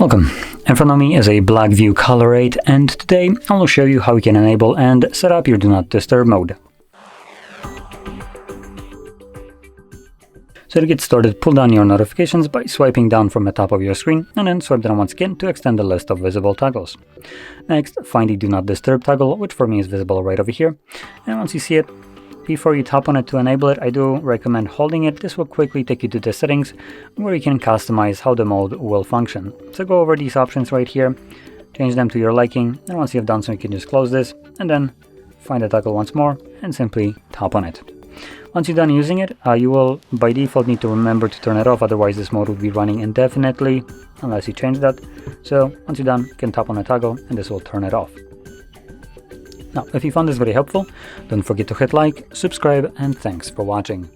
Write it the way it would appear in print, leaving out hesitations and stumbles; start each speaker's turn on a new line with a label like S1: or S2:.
S1: Welcome. In front of me is a Blackview Color 8, and today I will show you how you can enable and set up your Do Not Disturb mode. So to get started, pull down your notifications by swiping down from the top of your screen, and then swipe down once again to extend the list of visible toggles. Next, find the Do Not Disturb toggle, which for me is visible right over here, and once you see it, before you tap on it to enable it, I do recommend holding it. This will quickly take you to the settings where you can customize how the mode will function. So go over these options right here, change them to your liking, and once you've done so, you can just close this and then find the toggle once more and simply tap on it. Once you're done using it, you will by default need to remember to turn it off, otherwise this mode will be running indefinitely unless you change that. So once you're done, you can tap on the toggle and this will turn it off. Now, if you found this very helpful, don't forget to hit like, subscribe, and thanks for watching.